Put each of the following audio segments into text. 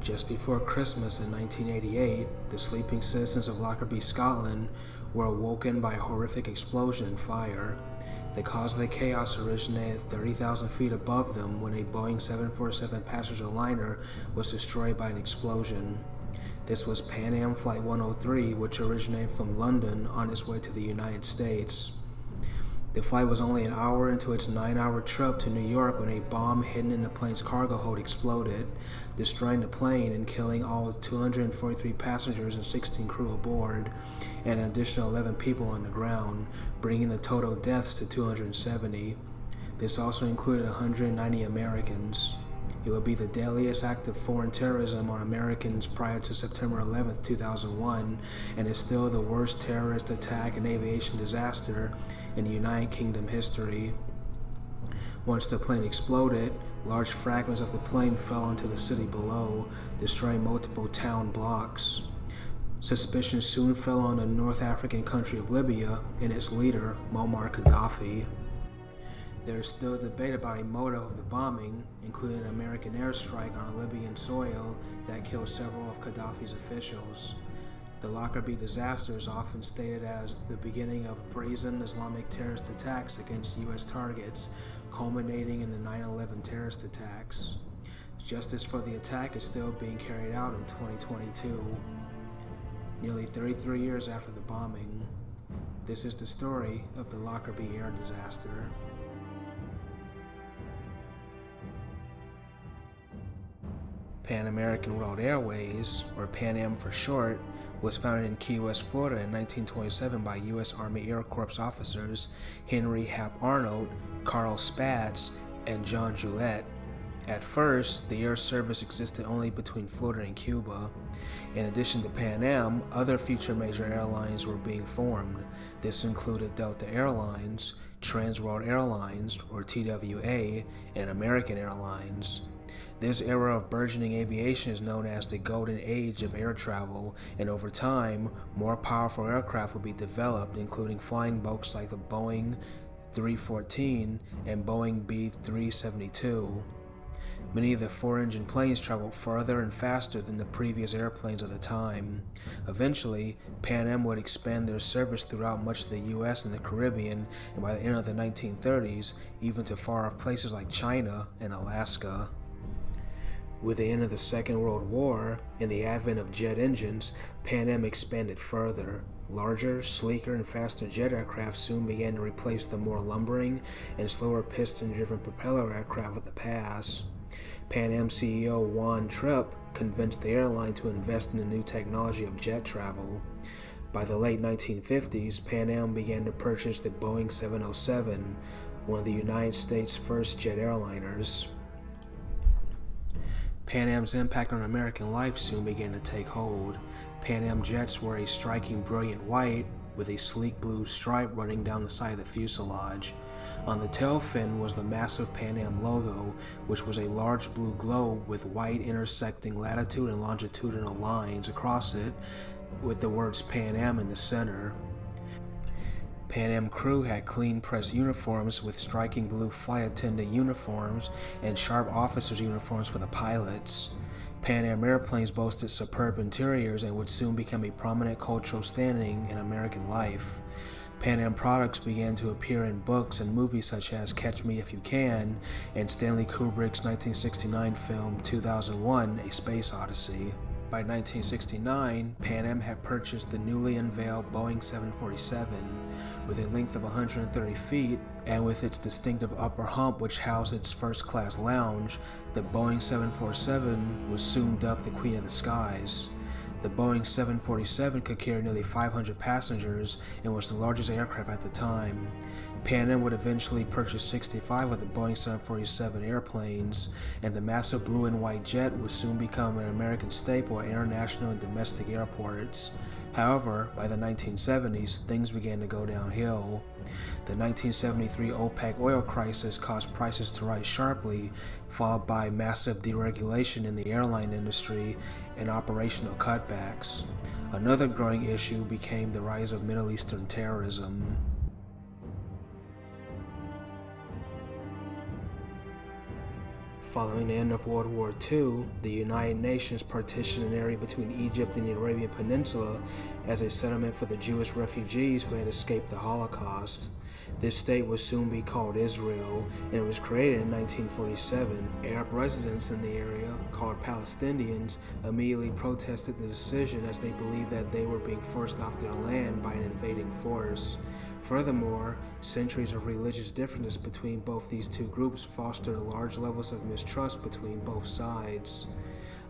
Just before Christmas in 1988, the sleeping citizens of Lockerbie, Scotland, were awoken by a horrific explosion and fire. The cause of the chaos originated 30,000 feet above them when a Boeing 747 passenger liner was destroyed by an explosion. This was Pan Am Flight 103, which originated from London on its way to the United States. The flight was only an hour into its 9-hour trip to New York when a bomb hidden in the plane's cargo hold exploded, destroying the plane and killing all 243 passengers and 16 crew aboard, and an additional 11 people on the ground, bringing the total deaths to 270. This also included 190 Americans. It would be the deadliest act of foreign terrorism on Americans prior to September 11, 2001, and is still the worst terrorist attack and aviation disaster in the United Kingdom history. Once the plane exploded, large fragments of the plane fell onto the city below, destroying multiple town blocks. Suspicion soon fell on the North African country of Libya and its leader, Muammar Gaddafi. There is still debate about a motive of the bombing, including an American airstrike on Libyan soil that killed several of Gaddafi's officials. The Lockerbie Disaster is often stated as the beginning of brazen Islamic terrorist attacks against U.S. targets, culminating in the 9/11 terrorist attacks. Justice for the attack is still being carried out in 2022, nearly 33 years after the bombing. This is the story of the Lockerbie Air Disaster. Pan American World Airways, or Pan Am for short, was founded in Key West, Florida in 1927 by U.S. Army Air Corps officers Henry Hap Arnold, Carl Spaatz, and John Gillette. At first, the air service existed only between Florida and Cuba. In addition to Pan Am, other future major airlines were being formed. This included Delta Airlines, Trans World Airlines, or TWA, and American Airlines. This era of burgeoning aviation is known as the golden age of air travel, and over time, more powerful aircraft will be developed, including flying boats like the Boeing 314 and Boeing B-372. Many of the four-engine planes traveled farther and faster than the previous airplanes of the time. Eventually, Pan Am would expand their service throughout much of the U.S. and the Caribbean, and by the end of the 1930s, even to far-off places like China and Alaska. With the end of the Second World War and the advent of jet engines, Pan Am expanded further. Larger, sleeker, and faster jet aircraft soon began to replace the more lumbering and slower piston-driven propeller aircraft of the past. Pan Am CEO Juan Trippe convinced the airline to invest in the new technology of jet travel. By the late 1950s, Pan Am began to purchase the Boeing 707, one of the United States' first jet airliners. Pan Am's impact on American life soon began to take hold. Pan Am jets were a striking brilliant white with a sleek blue stripe running down the side of the fuselage. On the tail fin was the massive Pan Am logo, which was a large blue globe with white intersecting latitude and longitudinal lines across it, with the words Pan Am in the center. Pan Am crew had clean pressed uniforms with striking blue flight attendant uniforms and sharp officers' uniforms for the pilots. Pan Am airplanes boasted superb interiors and would soon become a prominent cultural standing in American life. Pan Am products began to appear in books and movies such as Catch Me If You Can and Stanley Kubrick's 1969 film 2001: A Space Odyssey. By 1969, Pan Am had purchased the newly unveiled Boeing 747. With a length of 130 feet, and with its distinctive upper hump which housed its first-class lounge, the Boeing 747 was soon dubbed the Queen of the Skies. The Boeing 747 could carry nearly 500 passengers and was the largest aircraft at the time. Pan Am would eventually purchase 65 of the Boeing 747 airplanes, and the massive blue and white jet would soon become an American staple at international and domestic airports. However, by the 1970s, things began to go downhill. The 1973 OPEC oil crisis caused prices to rise sharply, followed by massive deregulation in the airline industry and operational cutbacks. Another growing issue became the rise of Middle Eastern terrorism. Following the end of World War II, the United Nations partitioned an area between Egypt and the Arabian Peninsula as a settlement for the Jewish refugees who had escaped the Holocaust. This state would soon be called Israel, and it was created in 1947. Arab residents in the area, called Palestinians, immediately protested the decision as they believed that they were being forced off their land by an invading force. Furthermore, centuries of religious differences between both these two groups fostered large levels of mistrust between both sides.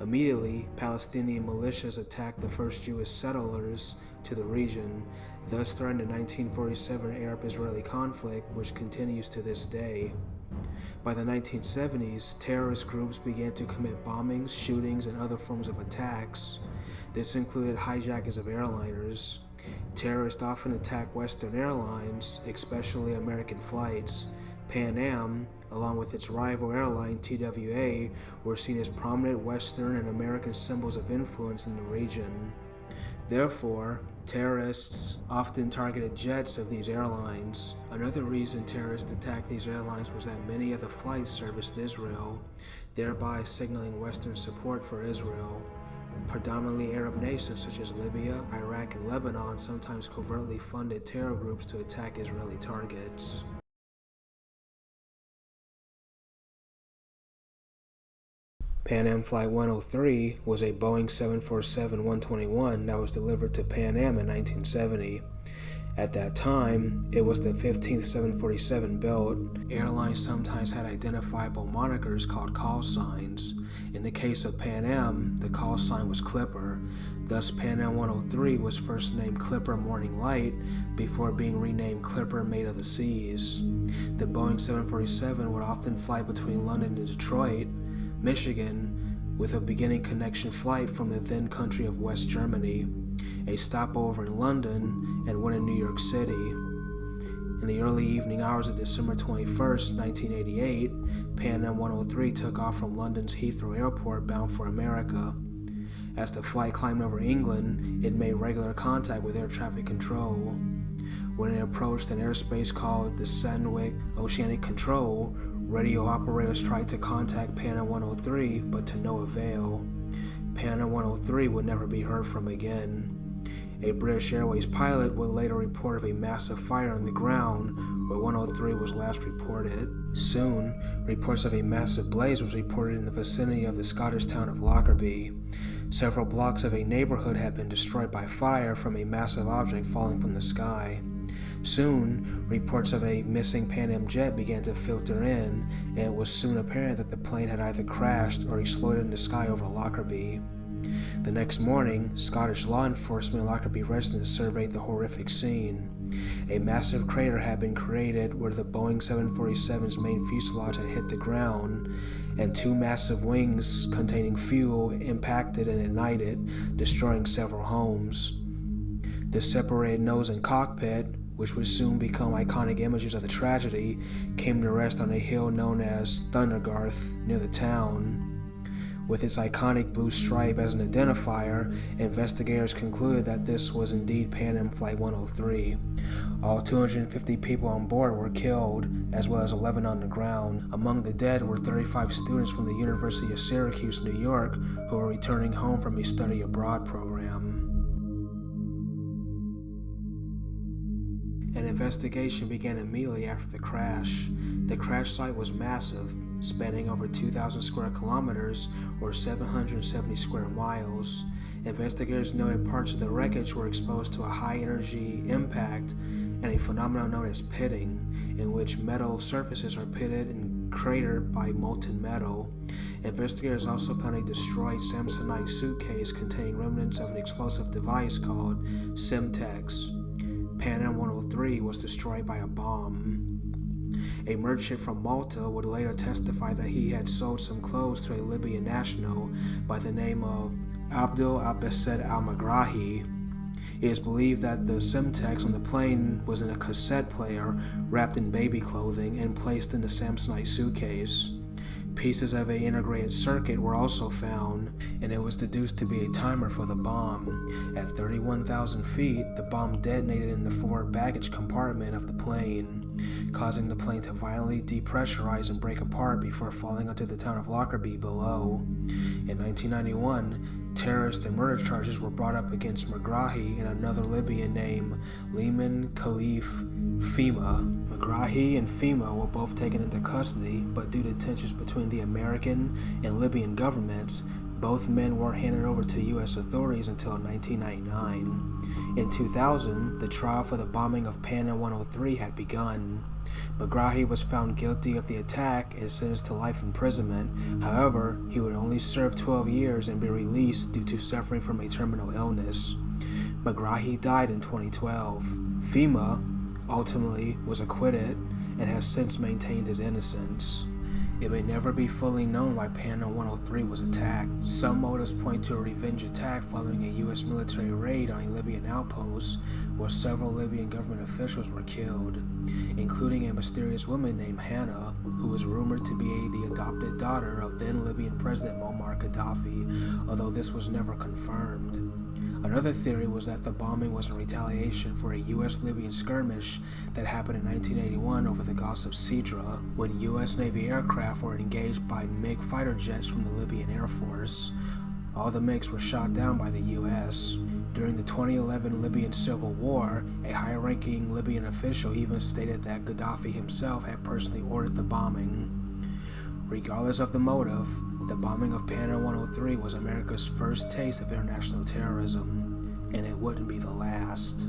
Immediately, Palestinian militias attacked the first Jewish settlers to the region, thus starting the 1947 Arab-Israeli conflict, which continues to this day. By the 1970s, terrorist groups began to commit bombings, shootings, and other forms of attacks. This included hijackings of airliners. Terrorists often attack Western airlines, especially American flights. Pan Am, along with its rival airline TWA, were seen as prominent Western and American symbols of influence in the region. Therefore, terrorists often targeted jets of these airlines. Another reason terrorists attacked these airlines was that many of the flights serviced Israel, thereby signaling Western support for Israel. Predominantly Arab nations such as Libya, Iraq, and Lebanon sometimes covertly funded terror groups to attack Israeli targets. Pan Am Flight 103 was a Boeing 747-121 that was delivered to Pan Am in 1970. At that time, it was the 15th 747 built. Airlines sometimes had identifiable monikers called call signs. In the case of Pan Am, the call sign was Clipper. Thus, Pan Am 103 was first named Clipper Morning Light before being renamed Clipper Made of the Seas. The Boeing 747 would often fly between London and Detroit, Michigan, with a beginning connection flight from the then country of West Germany, a stopover in London, and one in New York City. In the early evening hours of December 21st, 1988, Pan Am 103 took off from London's Heathrow Airport bound for America. As the flight climbed over England, it made regular contact with air traffic control. When it approached an airspace called the Sandwich Oceanic Control, radio operators tried to contact Pan Am 103, but to no avail. Pan Am 103 would never be heard from again. A British Airways pilot would later report of a massive fire on the ground where 103 was last reported. Soon, reports of a massive blaze was reported in the vicinity of the Scottish town of Lockerbie. Several blocks of a neighborhood had been destroyed by fire from a massive object falling from the sky. Soon, reports of a missing Pan Am jet began to filter in, and it was soon apparent that the plane had either crashed or exploded in the sky over Lockerbie. The next morning, Scottish law enforcement and Lockerbie residents surveyed the horrific scene. A massive crater had been created where the Boeing 747's main fuselage had hit the ground, and two massive wings containing fuel impacted and ignited, destroying several homes. The separated nose and cockpit, which would soon become iconic images of the tragedy, came to rest on a hill known as Thundergarth near the town. With its iconic blue stripe as an identifier, investigators concluded that this was indeed Pan Am Flight 103. All 250 people on board were killed, as well as 11 on the ground. Among the dead were 35 students from the University of Syracuse, New York, who were returning home from a study abroad program. An investigation began immediately after the crash. The crash site was massive, spanning over 2,000 square kilometers or 770 square miles. Investigators noted parts of the wreckage were exposed to a high-energy impact and a phenomenon known as pitting, in which metal surfaces are pitted and cratered by molten metal. Investigators also found a destroyed Samsonite suitcase containing remnants of an explosive device called Semtex. Pan Am 103 was destroyed by a bomb. A merchant from Malta would later testify that he had sold some clothes to a Libyan national by the name of Abdul Abbasid al-Magrahi. It is believed that the Semtex on the plane was in a cassette player wrapped in baby clothing and placed in the Samsonite suitcase. Pieces of an integrated circuit were also found, and it was deduced to be a timer for the bomb. At 31,000 feet, the bomb detonated in the forward baggage compartment of the plane, causing the plane to violently depressurize and break apart before falling onto the town of Lockerbie below. In 1991, terrorist and murder charges were brought up against Megrahi and another Libyan named Lehman Khalif Fima. Megrahi and Fima were both taken into custody, but due to tensions between the American and Libyan governments, both men weren't handed over to U.S. authorities until 1999. In 2000, the trial for the bombing of Pana 103 had begun. Megrahi was found guilty of the attack and sentenced to life imprisonment. However, he would only serve 12 years and be released due to suffering from a terminal illness. Megrahi died in 2012. Fima ultimately was acquitted and has since maintained his innocence. It may never be fully known why Pana 103 was attacked. Some motives point to a revenge attack following a U.S. military raid on a Libyan outpost where several Libyan government officials were killed, including a mysterious woman named Hannah, who was rumored to be the adopted daughter of then Libyan President Muammar Gaddafi, although this was never confirmed. Another theory was that the bombing was in retaliation for a U.S.-Libyan skirmish that happened in 1981 over the Gulf of Sidra, when U.S. Navy aircraft were engaged by MiG fighter jets from the Libyan Air Force. All the MiGs were shot down by the U.S. During the 2011 Libyan Civil War, a high-ranking Libyan official even stated that Gaddafi himself had personally ordered the bombing. Regardless of the motive, the bombing of Pana 103 was America's first taste of international terrorism, and it wouldn't be the last.